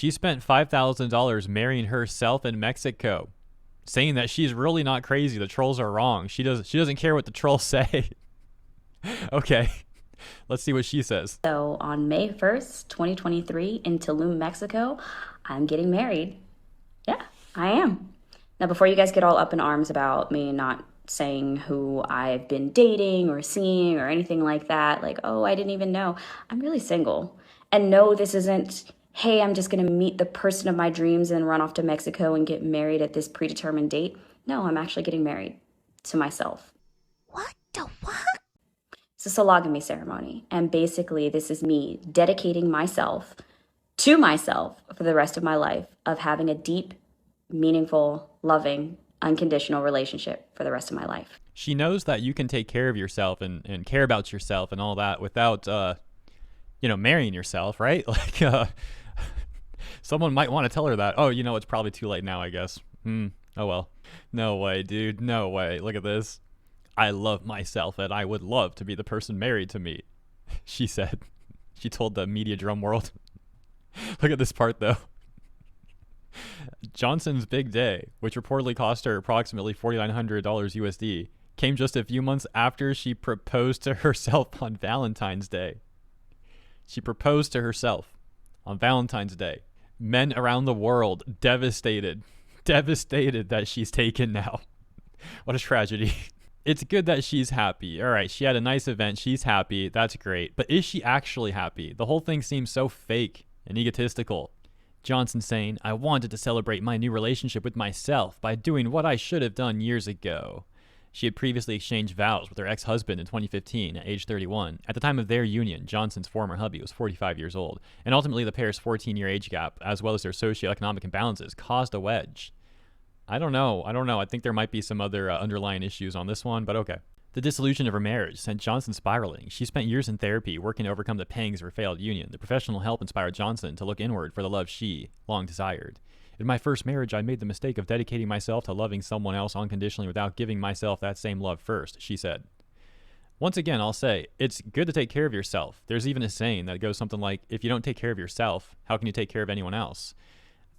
She spent $5,000 marrying herself in Mexico, saying that she's really not crazy. The trolls are wrong. She doesn't care what the trolls say. Okay, let's see what she says. So on May 1st, 2023, in Tulum, Mexico, I'm getting married. Yeah, I am. Now, before you guys get all up in arms about me not saying who I've been dating or seeing or anything like that, like, oh, I didn't even know, I'm really single. And no, this isn't, hey, I'm just going to meet the person of my dreams and run off to Mexico and get married at this predetermined date. No, I'm actually getting married to myself. What the fuck? It's a sologamy ceremony. And basically, this is me dedicating myself to myself for the rest of my life of having a deep, meaningful, loving, unconditional relationship for the rest of my life. She knows that you can take care of yourself and care about yourself and all that without, marrying yourself, right? Like, someone might want to tell her that. Oh, it's probably too late now, I guess. Oh, well. No way, dude. No way. Look at this. I love myself and I would love to be the person married to me, she said. She told the media drum world. Look at this part, though. Johnson's big day, which reportedly cost her approximately $4,900 USD, came just a few months after she proposed to herself on Valentine's Day. She proposed to herself on Valentine's Day. Men around the world devastated that she's taken now. What a tragedy. It's good that she's happy. All right, she had a nice event. She's happy. That's great. But is she actually happy? The whole thing seems so fake and egotistical. Johnson saying, I wanted to celebrate my new relationship with myself by doing what I should have done years ago. She had previously exchanged vows with her ex-husband in 2015 at age 31. At the time of their union, Johnson's former hubby was 45 years old, and ultimately the pair's 14-year age gap, as well as their socioeconomic imbalances, caused a wedge. I don't know. I think there might be some other underlying issues on this one, but okay. The dissolution of her marriage sent Johnson spiraling. She spent years in therapy working to overcome the pangs of her failed union. The professional help inspired Johnson to look inward for the love she long desired. In my first marriage, I made the mistake of dedicating myself to loving someone else unconditionally without giving myself that same love first, she said. Once again, I'll say, it's good to take care of yourself. There's even a saying that goes something like, if you don't take care of yourself, how can you take care of anyone else?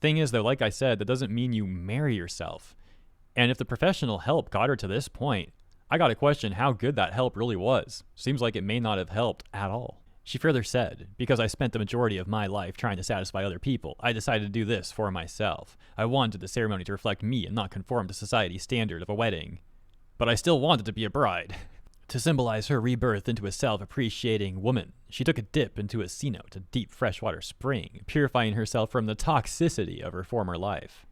Thing is, though, like I said, that doesn't mean you marry yourself. And if the professional help got her to this point, I got to question how good that help really was. Seems like it may not have helped at all. She further said, because I spent the majority of my life trying to satisfy other people, I decided to do this for myself. I wanted the ceremony to reflect me and not conform to society's standard of a wedding. But I still wanted to be a bride. To symbolize her rebirth into a self-appreciating woman, she took a dip into a cenote, a deep freshwater spring, purifying herself from the toxicity of her former life.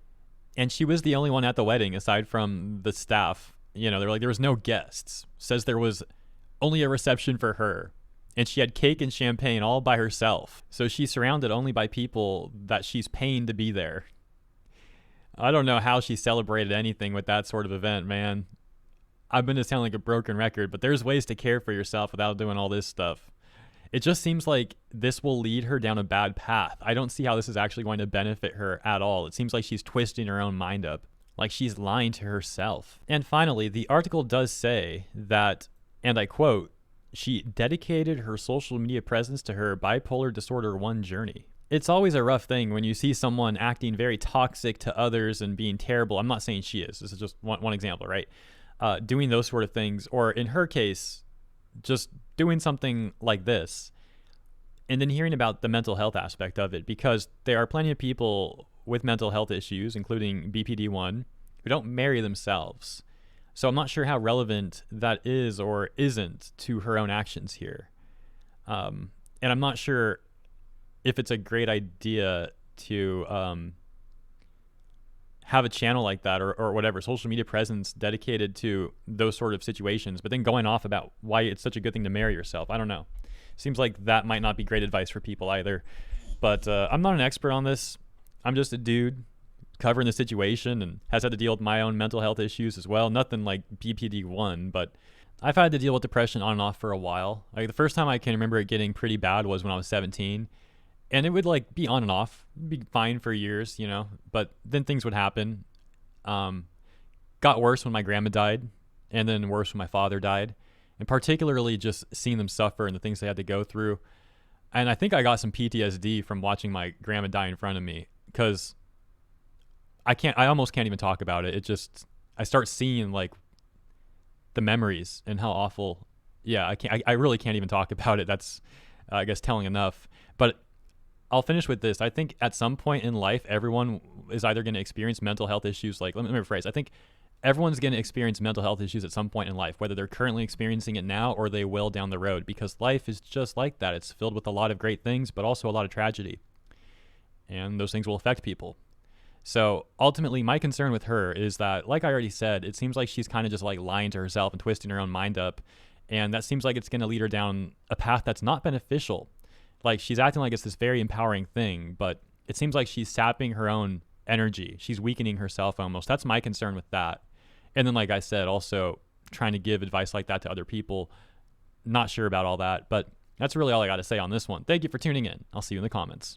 And she was the only one at the wedding, aside from the staff. They're like, there was no guests. Says there was only a reception for her. And she had cake and champagne all by herself. So she's surrounded only by people that she's paying to be there. I don't know how she celebrated anything with that sort of event, man. I'm going to sound like a broken record, but there's ways to care for yourself without doing all this stuff. It just seems like this will lead her down a bad path. I don't see how this is actually going to benefit her at all. It seems like she's twisting her own mind up, like she's lying to herself. And finally, the article does say that, and I quote, she dedicated her social media presence to her bipolar disorder 1 journey. It's always a rough thing when you see someone acting very toxic to others and being terrible. I'm not saying she is. This is just one example, right? Doing those sort of things, or in her case, just doing something like this, and then hearing about the mental health aspect of it, because there are plenty of people with mental health issues, including BPD1, who don't marry themselves. So I'm not sure how relevant that is or isn't to her own actions here. And I'm not sure if it's a great idea to have a channel like that or whatever, social media presence dedicated to those sort of situations, but then going off about why it's such a good thing to marry yourself. I don't know. Seems like that might not be great advice for people either. But I'm not an expert on this. I'm just a dude covering the situation and has had to deal with my own mental health issues as well. Nothing like BPD1, but I've had to deal with depression on and off for a while. Like the first time I can remember it getting pretty bad was when I was 17. And it would like be on and off, be fine for years, but then things would happen. Got worse when my grandma died, and then worse when my father died. And particularly just seeing them suffer and the things they had to go through And I think I got some PTSD from watching my grandma die in front of me, because I almost can't even talk about it. It just, I start seeing like the memories and how awful. Yeah, I really can't even talk about it. That's, I guess, telling enough. But I'll finish with this. I think at some point in life, everyone is either going to experience mental health issues. Like, let me rephrase. I think everyone's going to experience mental health issues at some point in life, whether they're currently experiencing it now or they will down the road, because life is just like that. It's filled with a lot of great things, but also a lot of tragedy. And those things will affect people. So ultimately, my concern with her is that, like I already said, it seems like she's kind of just like lying to herself and twisting her own mind up. And that seems like it's going to lead her down a path that's not beneficial. Like, she's acting like it's this very empowering thing, but it seems like she's sapping her own energy. She's weakening herself almost. That's my concern with that. And then, like I said, also trying to give advice like that to other people. Not sure about all that, but that's really all I got to say on this one. Thank you for tuning in. I'll see you in the comments.